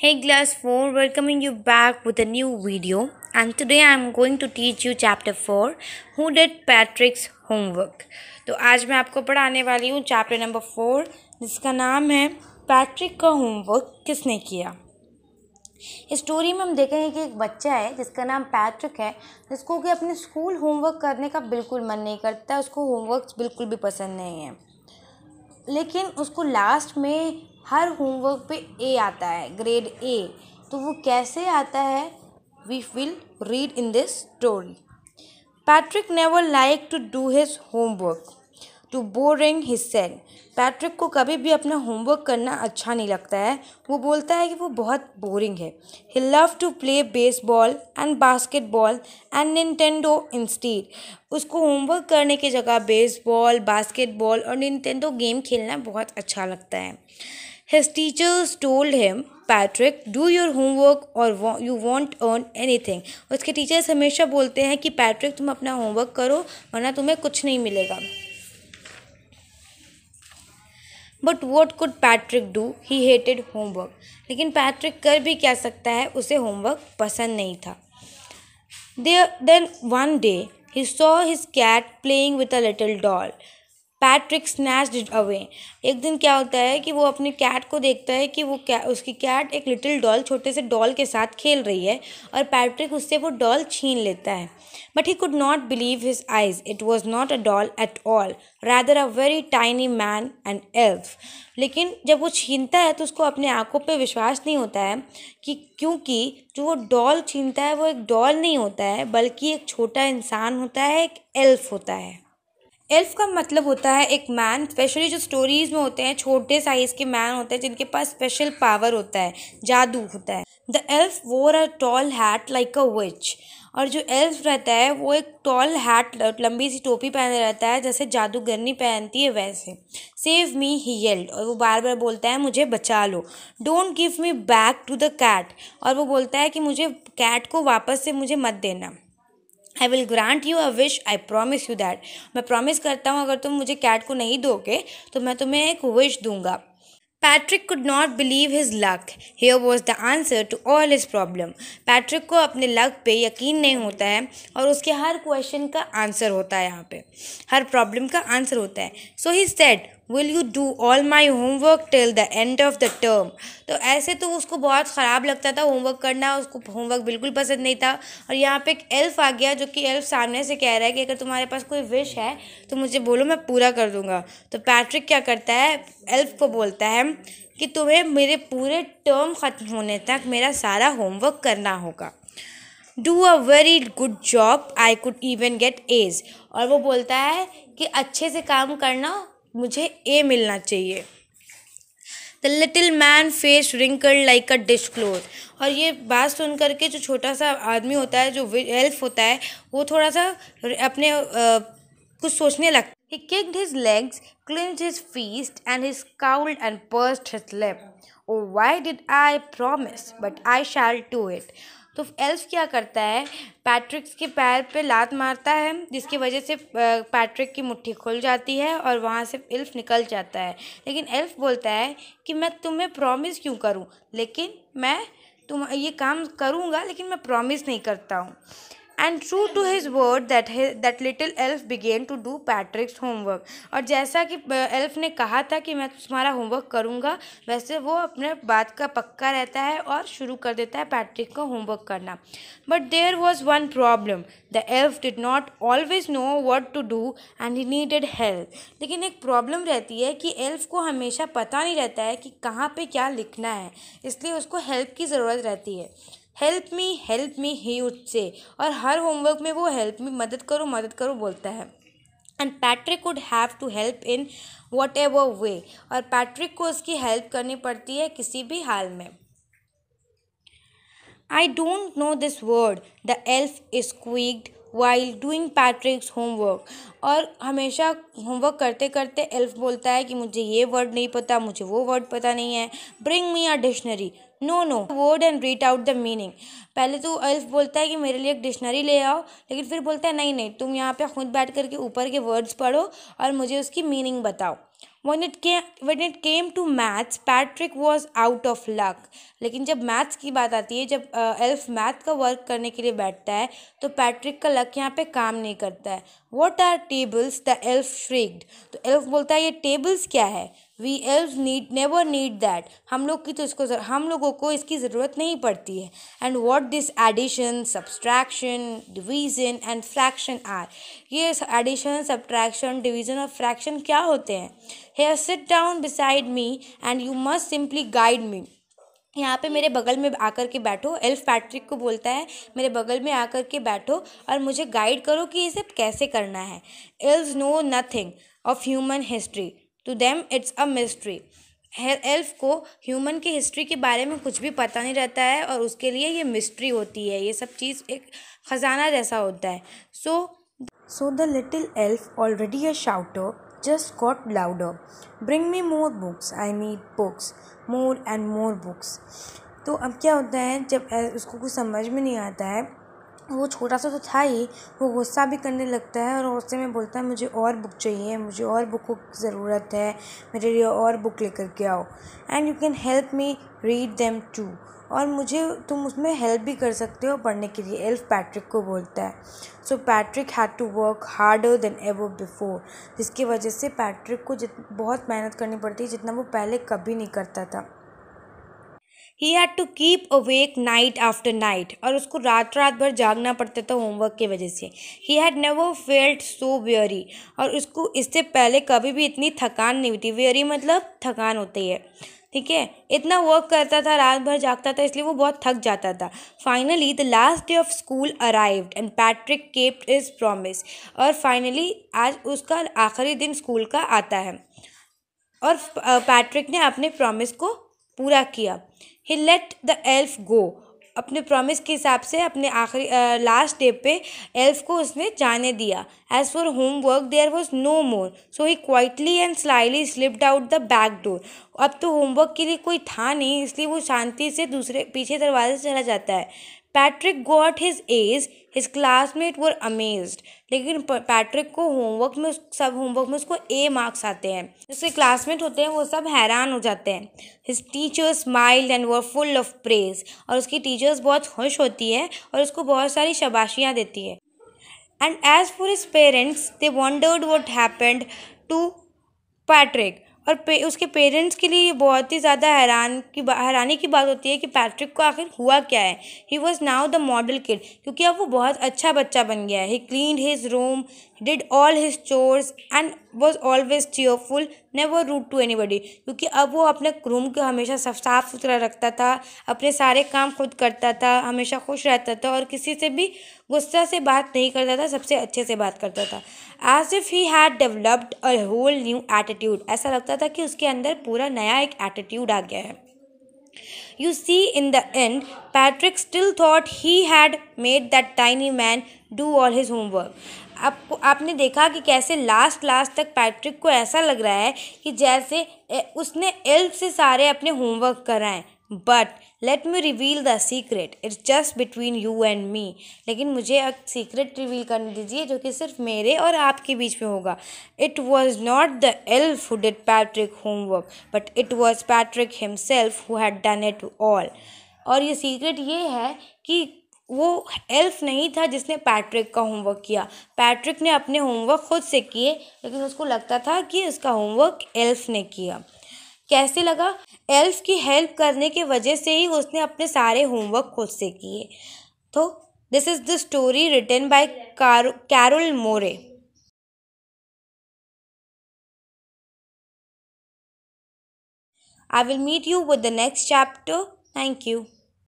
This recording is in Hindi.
Hey class 4, welcoming you back with a new video, and today I am going to teach you chapter 4 Who did Patrick's homework। तो आज मैं आपको पढ़ाने वाली हूँ चैप्टर नंबर 4 जिसका नाम है पैट्रिक का होमवर्क किसने किया। इस स्टोरी में हम देखेंगे कि एक बच्चा है जिसका नाम पैट्रिक है, जिसको कि अपने स्कूल होमवर्क करने का बिल्कुल मन नहीं करता, उसको होमवर्क बिल्कुल भी पसंद नहीं है, लेकिन उसको लास्ट में हर होमवर्क पे ए आता है, ग्रेड ए। तो वो कैसे आता है, we will read in this story. Patrick never like to do his homework too boring his cell. Patrick को कभी भी अपना होमवर्क करना अच्छा नहीं लगता है, वो बोलता है कि वो बहुत बोरिंग है। He love to play baseball and basketball and Nintendo instead. उसको होमवर्क करने की जगह बेसबॉल, बास्केटबॉल और निंटेंडो गेम खेलना बहुत अच्छा लगता है। His teachers told him, Patrick, do your homework or you won't earn anything। उसके टीचर्स हमेशा बोलते हैं कि पैट्रिक तुम अपना होमवर्क करो वरना तुम्हें कुछ नहीं मिलेगा। But what could Patrick do? He hated homework। लेकिन पैट्रिक कर भी क्या सकता है, उसे होमवर्क पसंद नहीं था। Then one day he saw his cat playing with a little doll। Patrick snatched it away. एक दिन क्या होता है कि वो अपने कैट को देखता है कि उसकी कैट एक लिटिल डॉल, छोटे से डॉल के साथ खेल रही है और पैट्रिक उससे वो डॉल छीन लेता है। But he could not believe his eyes, it was not a doll at all, rather a very tiny man and elf. लेकिन जब वो छीनता है तो उसको अपने आंखों पे विश्वास नहीं होता है क्योंकि जो वो डॉल छीनता है वो एक डॉल नहीं होता है, बल्कि एक छोटा इंसान होता है, एक एल्फ होता है। एल्फ का मतलब होता है एक मैन, स्पेशली जो स्टोरीज में होते हैं छोटे साइज के मैन होते हैं जिनके पास स्पेशल पावर होता है, जादू होता है। The elf wore a tall hat like a witch. और जो एल्फ रहता है वो एक टॉल हैट, लंबी सी टोपी पहने रहता है जैसे जादूगरनी पहनती है वैसे। Save me he yelled. और वो बार बार बोलता है मुझे बचा लो। Don't give me back to the cat. और वो बोलता है कि मुझे कैट को वापस से मुझे मत देना। I will grant you a wish, I promise you that। मैं प्रॉमिस करता हूँ अगर तुम मुझे कैट को नहीं दोगे तो मैं तुम्हें एक विश दूंगा। Patrick could not believe his luck। Here was the answer to all his problem। Patrick को अपने लक पे यकीन नहीं होता है और उसके हर क्वेश्चन का आंसर होता है, यहाँ पे हर प्रॉब्लम का आंसर होता है। So he said, will you do all my homework till the end of the term। तो ऐसे तो उसको बहुत ख़राब लगता था होमवर्क करना, उसको होमवर्क बिल्कुल पसंद नहीं था। और यहाँ पे एक एल्फ आ गया जो कि एल्फ सामने से कह रहा है कि अगर तुम्हारे पास कोई विश है तो मुझे बोलो, मैं पूरा कर दूंगा। तो पैट्रिक क्या करता है, एल्फ को बोलता है कि तुम्हें मेरे पूरे टर्म ख़त्म होने तक मेरा सारा होमवर्क करना होगा। Do a very good job, I could even get A's. और वो बोलता है कि अच्छे से काम करना, मुझे ए मिलना चाहिए। The little man face wrinkled like a dish cloth. और ये बात सुन करके जो छोटा सा आदमी होता है, जो एल्फ होता है, वो थोड़ा सा अपने कुछ सोचने लगता है। He kicked his legs, clenched his fist, and he scowled and pursed his lip। Oh, why did I promise? But I shall do it। तो एल्फ क्या करता है, पैट्रिक के पैर पे लात मारता है जिसकी वजह से पैट्रिक की मुट्ठी खुल जाती है और वहाँ से एल्फ निकल जाता है। लेकिन एल्फ बोलता है कि मैं तुम्हें प्रॉमिस क्यों करूँ, लेकिन मैं ये काम करूँगा लेकिन मैं प्रॉमिस नहीं करता हूँ। And true to his word that little elf began to do Patrick's homework। और जैसा कि एल्फ ने कहा था कि मैं तुम्हारा होमवर्क करूँगा, वैसे वो अपने बात का पक्का रहता है और शुरू कर देता है पैट्रिक का होमवर्क करना। But there was one problem। The elf did not always know what to do and he needed help। लेकिन एक प्रॉब्लम रहती है कि एल्फ को हमेशा पता नहीं रहता है कि कहाँ पे क्या लिखना है, इसलिए उसको हेल्प की ज़रूरत रहती है। Help me he would say. और हर होमवर्क में वो हेल्प मी, मदद करो बोलता है। And Patrick would have to help in whatever way. और पैट्रिक को उसकी हेल्प करनी पड़ती है किसी भी हाल में। I don't know this word, the elf squeaked while doing Patrick's homework. और हमेशा होमवर्क करते करते एल्फ बोलता है कि मुझे ये वर्ड नहीं पता, मुझे वो वर्ड पता नहीं है। Bring me a dictionary. No word and read out the meaning. पहले तो एल्फ बोलता है कि मेरे लिए एक डिक्शनरी ले आओ, लेकिन फिर बोलता है नहीं तुम यहाँ पे खुद बैठ करके ऊपर के वर्ड्स पढ़ो और मुझे उसकी मीनिंग बताओ। when it came to maths, Patrick was out of luck. लेकिन जब मैथ्स की बात आती है, जब एल्फ मैथ का वर्क करने के लिए बैठता है, तो पैट्रिक का लक यहाँ पे काम नहीं करता है. What are tables? The elf shrieked. तो एल्फ बोलता है ये टेबल्स क्या है? We elves never need that. हम लोगों को इसकी ज़रूरत नहीं पड़ती है. And what this addition, subtraction, division and fraction are? ये addition, subtraction, division और fraction क्या होते हैं? Here sit down beside me and you must simply guide me. यहाँ पे मेरे बगल में आकर के बैठो. एल्फ पैट्रिक को बोलता है मेरे बगल में आकर के बैठो और मुझे गाइड करो कि ये सब कैसे करना है. Elves know nothing of human history. To them it's a mystery. Elf को ह्यूमन की हिस्ट्री के बारे में कुछ भी पता नहीं रहता है और उसके लिए ये मिस्ट्री होती है. ये सब चीज़ एक ख़जाना जैसा होता है. So the little elf, already a shouter, just got louder. Bring me more books. I need books. More and more books. तो अब क्या होता है, जब उसको कुछ समझ में नहीं आता है, वो छोटा सा तो था ही, वो गुस्सा भी करने लगता है और गुस्से में बोलता है मुझे और बुक चाहिए, मुझे और बुकों की ज़रूरत है, मेरे लिए और बुक लेकर के आओ. And you can help me read them too. और तुम उसमें हेल्प भी कर सकते हो पढ़ने के लिए. एल्फ पैट्रिक को बोलता है. So Patrick had to work harder than ever before. जिसकी वजह से पैट्रिक को बहुत मेहनत करनी पड़ती है जितना वो पहले कभी नहीं करता था. He had to keep awake night after night. और उसको रात भर जागना पड़ता था होमवर्क की वजह से. He had never felt so weary. और उसको इससे पहले कभी भी इतनी थकान नहीं हुई थी. weary मतलब थकान होती है, ठीक है. इतना वर्क करता था, रात भर जागता था, इसलिए वो बहुत थक जाता था. Finally the last day of school arrived and Patrick kept his promise. और फाइनली आज उसका आखिरी दिन स्कूल का आता है और पैट्रिक ने अपने प्रॉमिस को पूरा किया. He let the elf go. अपने प्रॉमिस के हिसाब से अपने आखिरी लास्ट डे पे एल्फ को उसने जाने दिया. As for homework there was no more. So he quietly and slyly slipped out the back door. अब तो होमवर्क के लिए कोई था नहीं, इसलिए वो शांति से पीछे दरवाजे से चला जाता है. Patrick got his A's. His classmate were amazed. लेकिन पैट्रिक को सब होमवर्क में उसको A मार्क्स आते हैं. उसके क्लासमेट होते हैं वो सब हैरान हो जाते हैं. His teachers smiled and were full of praise. और उसकी टीचर्स बहुत खुश होती है और उसको बहुत सारी शाबाशियाँ देती है. And as for his parents they wondered what happened to Patrick. और उसके पेरेंट्स के लिए ये बहुत ही ज़्यादा हैरानी की बात होती है कि पैट्रिक को आखिर हुआ क्या है. He was now the model kid. क्योंकि अब वो बहुत अच्छा बच्चा बन गया है. He cleaned his room, did all his chores and was always cheerful, never rude to anybody. क्योंकि अब वो अपने रूम को हमेशा साफ सुथरा रखता था, अपने सारे काम खुद करता था, हमेशा खुश रहता था और किसी से भी गुस्सा से बात नहीं करता था, सबसे अच्छे से बात करता था. As if he had developed a whole new attitude. ऐसा लगता था कि उसके अंदर पूरा नया एक एटीट्यूड आ गया है. You see, in the end, Patrick still thought he had made that tiny man do all his homework. आपने देखा कि कैसे लास्ट तक पैट्रिक को ऐसा लग रहा है कि जैसे उसने एल्फ से सारे अपने होमवर्क कराएं. But let me reveal the secret. It's just between you and me. लेकिन मुझे एक सीक्रेट रिवील करने दीजिए जो कि सिर्फ मेरे और आपके बीच में होगा. It was not the elf who did Patrick homework but it was Patrick himself who had done it all. और ये सीक्रेट ये है कि वो एल्फ नहीं था जिसने पैट्रिक का होमवर्क किया. पैट्रिक ने अपने होमवर्क खुद से किए, लेकिन उसको लगता था कि उसका होमवर्क एल्फ ने किया. कैसे लगा? एल्फ की हेल्प करने की वजह से ही उसने अपने सारे होमवर्क खुद से किए. तो this is the story written by Carol Moore. I will meet you with the next chapter. Thank you.